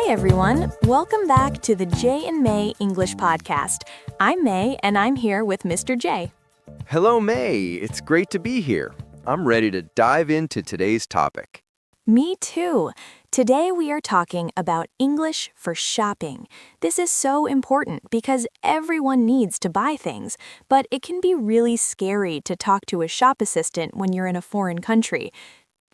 everyone. Welcome back to the Jay and May English Podcast. I'm May, and I'm here with Mr. Jay. Hello, May. It's great to be here. I'm ready to dive into today's topic. Me too. Today we are talking about English for shopping. This is so important because everyone needs to buy things, but it can be really scary to talk to a shop assistant when you're in a foreign country.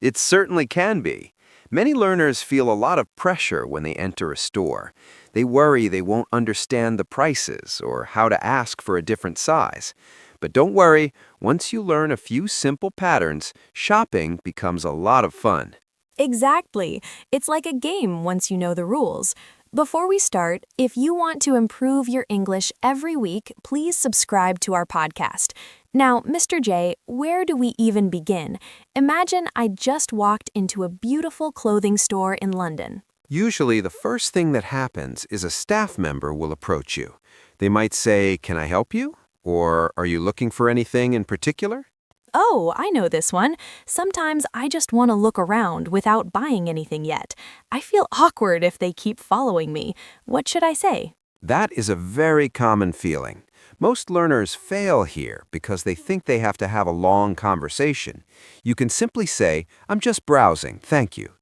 It certainly can be. Many learners feel a lot of pressure when they enter a store. They worry they won't understand the prices or how to ask for a different size. But don't worry, once you learn a few simple patterns, shopping becomes a lot of fun. Exactly. It's like a game once you know the rules. Before we start, if you want to improve your English every week, please subscribe to our podcast. Now, Mr. J, where do we even begin? Imagine I just walked into a beautiful clothing store in London. Usually, the first thing that happens is a staff member will approach you. They might say, "Can I help you?" Or, "Are you looking for anything in particular?" Oh, I know this one. Sometimes I just want to look around without buying anything yet. I feel awkward if they keep following me. What should I say? That is a very common feeling. Most learners fail here because they think they have to have a long conversation. You can simply say, "I'm just browsing, thank you."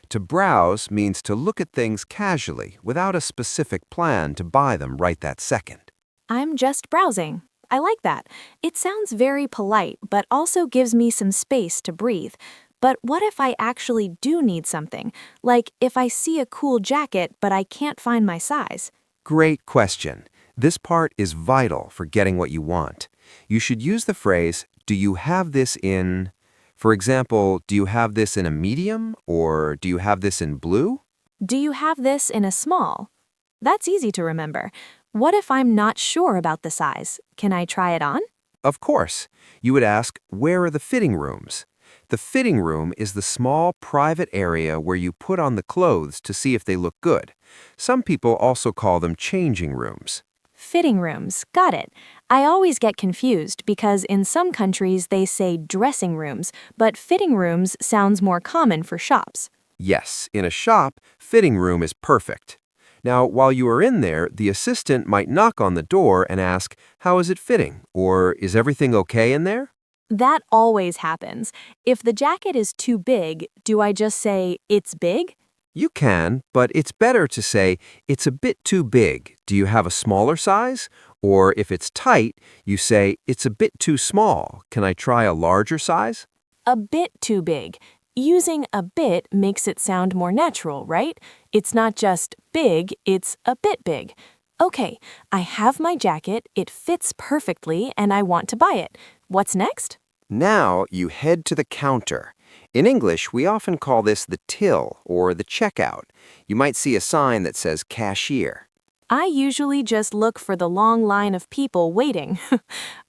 To browse means to look at things casually without a specific plan to buy them right that second. I'm just browsing. I like that. It sounds very polite, but also gives me some space to breathe. But what if I actually do need something? Like if I see a cool jacket, but I can't find my size? Great question. This part is vital for getting what you want. You should use the phrase, "Do you have this in..." For example, do you have this in a medium or do you have this in blue? Do you have this in a small? That's easy to remember. What if I'm not sure about the size? Can I try it on? Of course. You would ask, "Where are the fitting rooms?" The fitting room is the small private area where you put on the clothes to see if they look good. Some people also call them changing rooms. Fitting rooms. Got it. I always get confused because in some countries they say dressing rooms, but fitting rooms sounds more common for shops. Yes, in a shop, fitting room is perfect. Now, while you are in there, the assistant might knock on the door and ask, "How is it fitting?" Or, "Is everything okay in there?" That always happens. If the jacket is too big, do I just say, "It's big"? You can, but it's better to say, "It's a bit too big. Do you have a smaller size?" Or if it's tight, you say, "It's a bit too small. Can I try a larger size?" A bit too big. Using a bit makes it sound more natural, right? It's not just big, it's a bit big. Okay, I have my jacket, it fits perfectly, and I want to buy it. What's next? Now you head to the counter. In English, we often call this the till or the checkout. You might see a sign that says cashier. I usually just look for the long line of people waiting.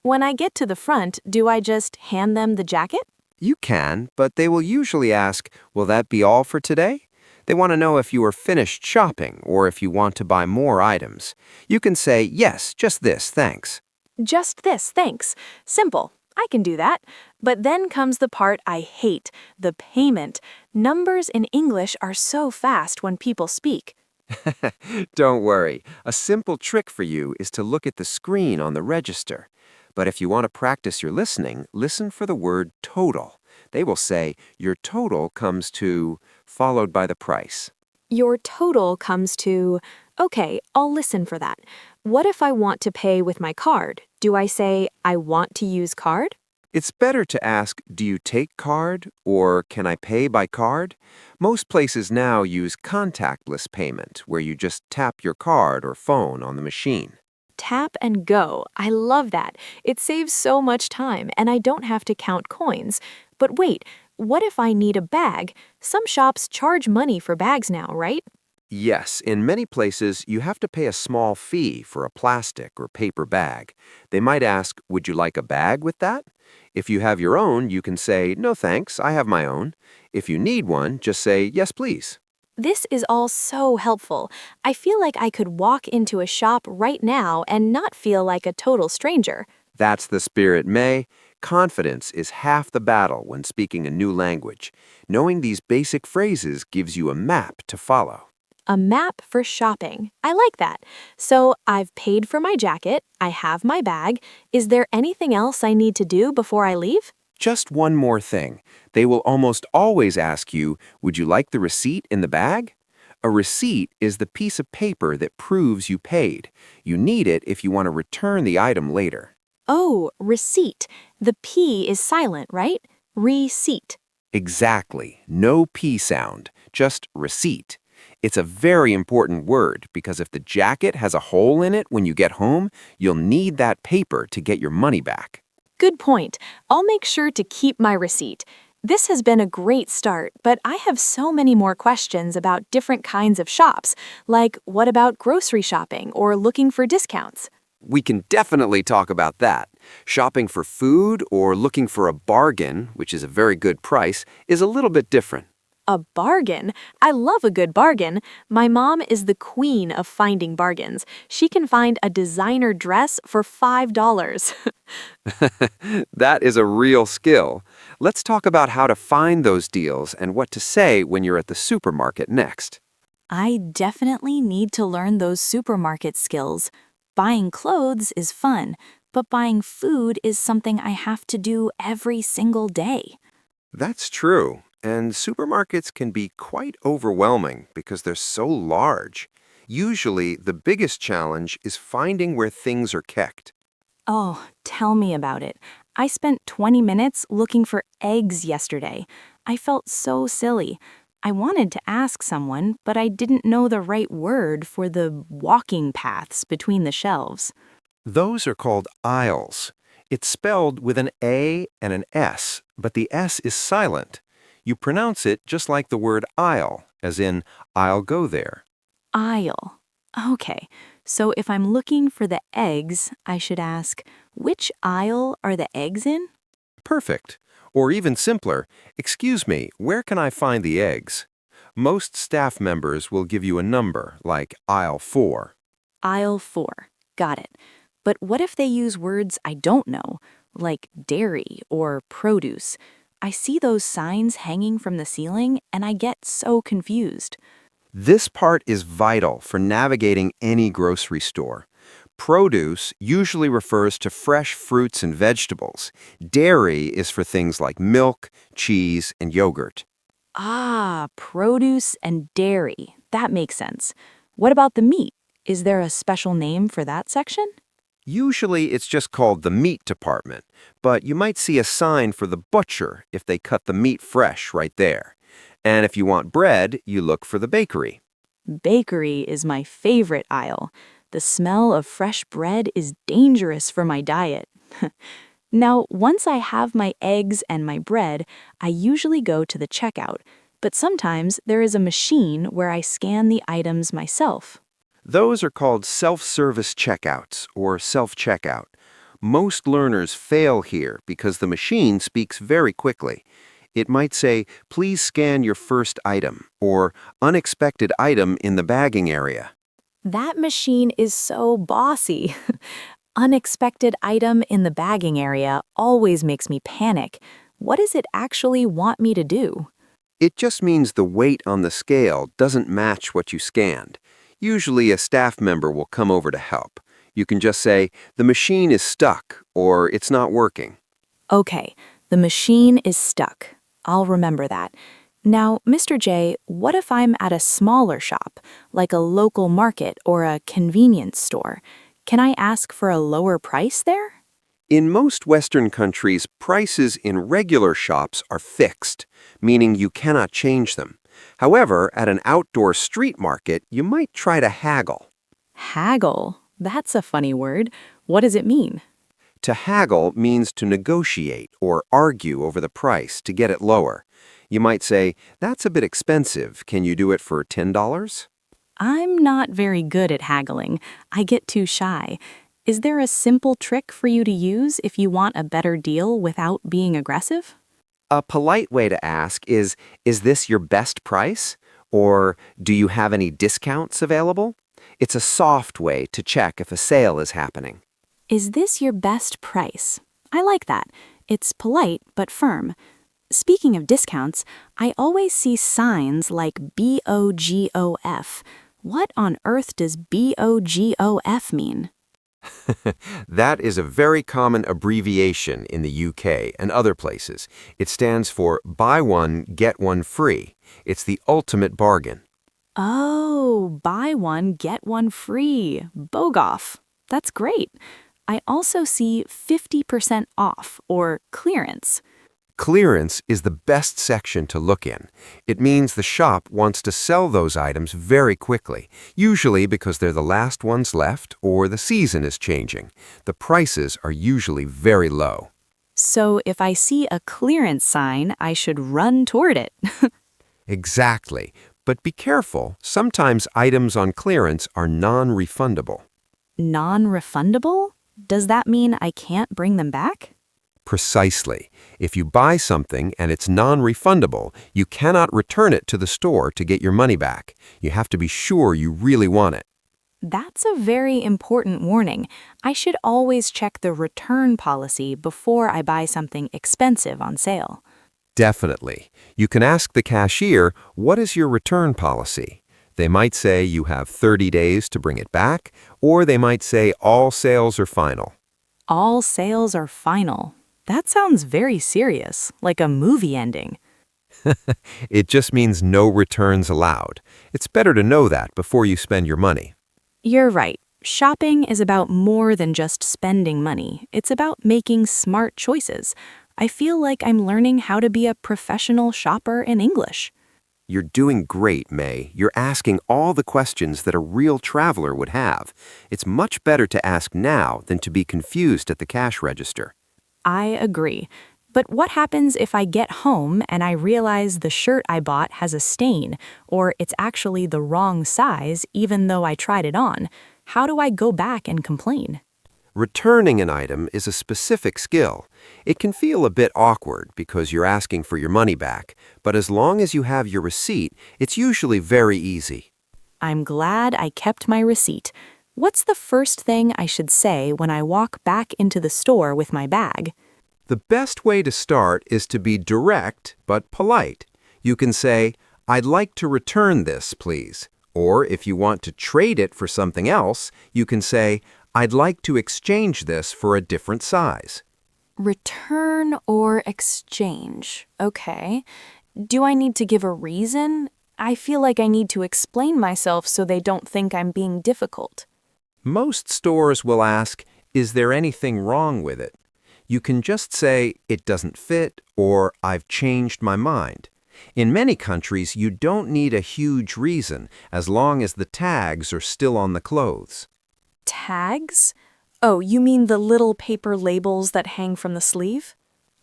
When I get to the front, do I just hand them the jacket? You can, but they will usually ask, "Will that be all for today?" They want to know if you are finished shopping or if you want to buy more items. You can say, "Yes, just this, thanks." Just this, thanks. Simple. I can do that. But then comes the part I hate, the payment. Numbers in English are so fast when people speak. Don't worry. A simple trick for you is to look at the screen on the register. But if you want to practice your listening, listen for the word total. They will say, "Your total comes to," followed by the price. Your total comes to... Okay, I'll listen for that. What if I want to pay with my card? Do I say, "I want to use card"? It's better to ask, "Do you take card?" or "Can I pay by card?" Most places now use contactless payment, where you just tap your card or phone on the machine. Tap and go. I love that. It saves so much time, and I don't have to count coins. But wait, what if I need a bag? Some shops charge money for bags now, right? Yes, in many places, you have to pay a small fee for a plastic or paper bag. They might ask, "Would you like a bag with that?" If you have your own, you can say, "No thanks, I have my own." If you need one, just say, "Yes, please." This is all so helpful. I feel like I could walk into a shop right now and not feel like a total stranger. That's the spirit, May. Confidence is half the battle when speaking a new language. Knowing these basic phrases gives you a map to follow. A map for shopping. I like that. So I've paid for my jacket, I have my bag. Is there anything else I need to do before I leave? Just one more thing. They will almost always ask you, would you like the receipt in the bag? A receipt is the piece of paper that proves you paid. You need it if you want to return the item later. Oh, receipt. The P is silent, right? Receipt. Exactly. No P sound, just receipt. It's a very important word because if the jacket has a hole in it when you get home, you'll need that paper to get your money back. Good point. I'll make sure to keep my receipt. This has been a great start, but I have so many more questions about different kinds of shops, like what about grocery shopping or looking for discounts? We can definitely talk about that. Shopping for food or looking for a bargain, which is a very good price, is a little bit different. A bargain? I love a good bargain. My mom is the queen of finding bargains. She can find a designer dress for $5. That is a real skill. Let's talk about how to find those deals and what to say when you're at the supermarket next. I definitely need to learn those supermarket skills. Buying clothes is fun, but buying food is something I have to do every single day. That's true, and supermarkets can be quite overwhelming because they're so large. Usually, the biggest challenge is finding where things are kept. Oh, tell me about it. I spent 20 minutes looking for eggs yesterday. I felt so silly. I wanted to ask someone, but I didn't know the right word for the walking paths between the shelves. Those are called aisles. It's spelled with an A and an S, but the S is silent. You pronounce it just like the word aisle, as in, I'll go there. Aisle. Okay, so if I'm looking for the eggs, I should ask, which aisle are the eggs in? Perfect. Or even simpler, excuse me, where can I find the eggs? Most staff members will give you a number, like aisle 4. Aisle 4. Got it. But what if they use words I don't know, like dairy or produce? I see those signs hanging from the ceiling and I get so confused. This part is vital for navigating any grocery store. Produce usually refers to fresh fruits and vegetables. Dairy is for things like milk, cheese, and yogurt. Ah, produce and dairy. That makes sense. What about the meat? Is there a special name for that section? Usually it's just called the meat department, but you might see a sign for the butcher if they cut the meat fresh right there. And if you want bread, you look for the bakery. Bakery is my favorite aisle. The smell of fresh bread is dangerous for my diet. Now, once I have my eggs and my bread, I usually go to the checkout, but sometimes there is a machine where I scan the items myself. Those are called self-service checkouts or self-checkout. Most learners fail here because the machine speaks very quickly. It might say, please scan your first item, or unexpected item in the bagging area. That machine is so bossy. Unexpected item in the bagging area always makes me panic. What does it actually want me to do? It just means the weight on the scale doesn't match what you scanned. Usually a staff member will come over to help. You can just say, the machine is stuck, or it's not working. Okay, the machine is stuck. I'll remember that. Now, Mr. J, what if I'm at a smaller shop, like a local market or a convenience store? Can I ask for a lower price there? In most Western countries, prices in regular shops are fixed, meaning you cannot change them. However, at an outdoor street market, you might try to haggle. Haggle. That's a funny word. What does it mean? To haggle means to negotiate or argue over the price to get it lower. You might say, that's a bit expensive. Can you do it for $10? I'm not very good at haggling. I get too shy. Is there a simple trick for you to use if you want a better deal without being aggressive? A polite way to ask is this your best price? Or do you have any discounts available? It's a soft way to check if a sale is happening. Is this your best price? I like that. It's polite but firm. Speaking of discounts, I always see signs like BOGOF. What on earth does BOGOF mean? That is a very common abbreviation in the UK and other places. It stands for buy one, get one free. It's the ultimate bargain. Oh, buy one, get one free. BOGOF. That's great. I also see 50% off or clearance. Clearance is the best section to look in. It means the shop wants to sell those items very quickly, usually because they're the last ones left or the season is changing. The prices are usually very low. So if I see a clearance sign, I should run toward it. Exactly. But be careful, sometimes items on clearance are non-refundable. Non-refundable? Does that mean I can't bring them back? Precisely. If you buy something and it's non-refundable, you cannot return it to the store to get your money back. You have to be sure you really want it. That's a very important warning. I should always check the return policy before I buy something expensive on sale. Definitely. You can ask the cashier, what is your return policy? They might say you have 30 days to bring it back, or they might say all sales are final. All sales are final. That sounds very serious, like a movie ending. It just means no returns allowed. It's better to know that before you spend your money. You're right. Shopping is about more than just spending money. It's about making smart choices. I feel like I'm learning how to be a professional shopper in English. You're doing great, May. You're asking all the questions that a real traveler would have. It's much better to ask now than to be confused at the cash register. I agree. But what happens if I get home and I realize the shirt I bought has a stain, or it's actually the wrong size even though I tried it on? How do I go back and complain? Returning an item is a specific skill. It can feel a bit awkward because you're asking for your money back, but as long as you have your receipt, it's usually very easy. I'm glad I kept my receipt. What's the first thing I should say when I walk back into the store with my bag? The best way to start is to be direct but polite. You can say, I'd like to return this, please. Or if you want to trade it for something else, you can say, I'd like to exchange this for a different size. Return or exchange. Okay. Do I need to give a reason? I feel like I need to explain myself so they don't think I'm being difficult. Most stores will ask, is there anything wrong with it? You can just say, it doesn't fit, or I've changed my mind. In many countries, you don't need a huge reason as long as the tags are still on the clothes. Tags? Oh, you mean the little paper labels that hang from the sleeve?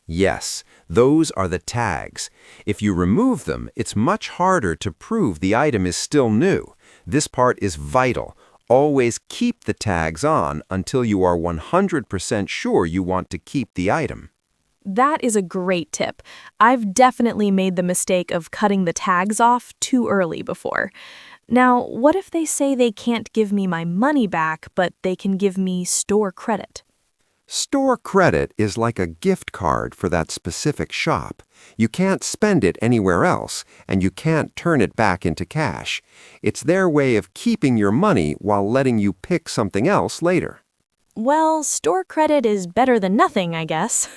Yes, those are the tags. If you remove them, it's much harder to prove the item is still new. This part is vital. Always keep the tags on until you are 100% sure you want to keep the item. That is a great tip. I've definitely made the mistake of cutting the tags off too early before. Now, what if they say they can't give me my money back, but they can give me store credit? Store credit is like a gift card for that specific shop. You can't spend it anywhere else, and you can't turn it back into cash. It's their way of keeping your money while letting you pick something else later. Well, store credit is better than nothing, I guess.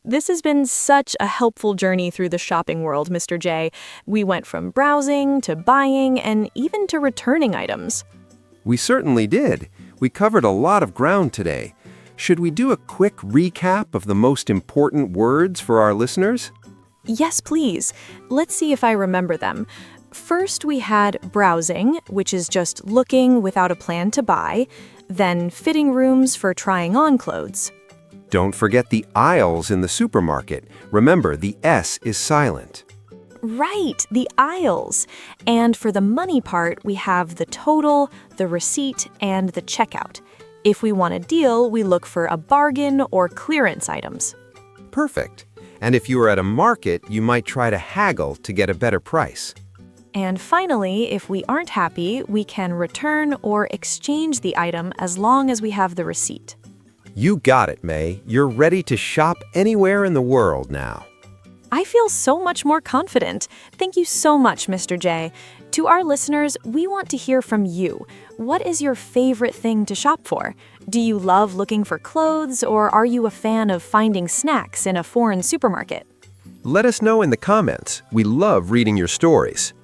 This has been such a helpful journey through the shopping world, Mr. J. We went from browsing to buying and even to returning items. We certainly did. We covered a lot of ground today. Should we do a quick recap of the most important words for our listeners? Yes, please. Let's see if I remember them. First, we had browsing, which is just looking without a plan to buy. Then fitting rooms for trying on clothes. Don't forget the aisles in the supermarket. Remember, the S is silent. Right, the aisles. And for the money part, we have the total, the receipt, and the checkout. If we want a deal, we look for a bargain or clearance items. Perfect. And if you are at a market, you might try to haggle to get a better price. And finally, if we aren't happy, we can return or exchange the item as long as we have the receipt. You got it, May. You're ready to shop anywhere in the world now. I feel so much more confident. Thank you so much, Mr. J. To our listeners, we want to hear from you. What is your favorite thing to shop for? Do you love looking for clothes, or are you a fan of finding snacks in a foreign supermarket? Let us know in the comments. We love reading your stories.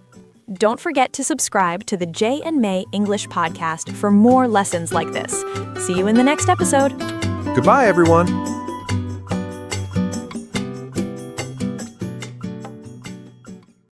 Don't forget to subscribe to the Jay and May English podcast for more lessons like this. See you in the next episode. Goodbye, everyone.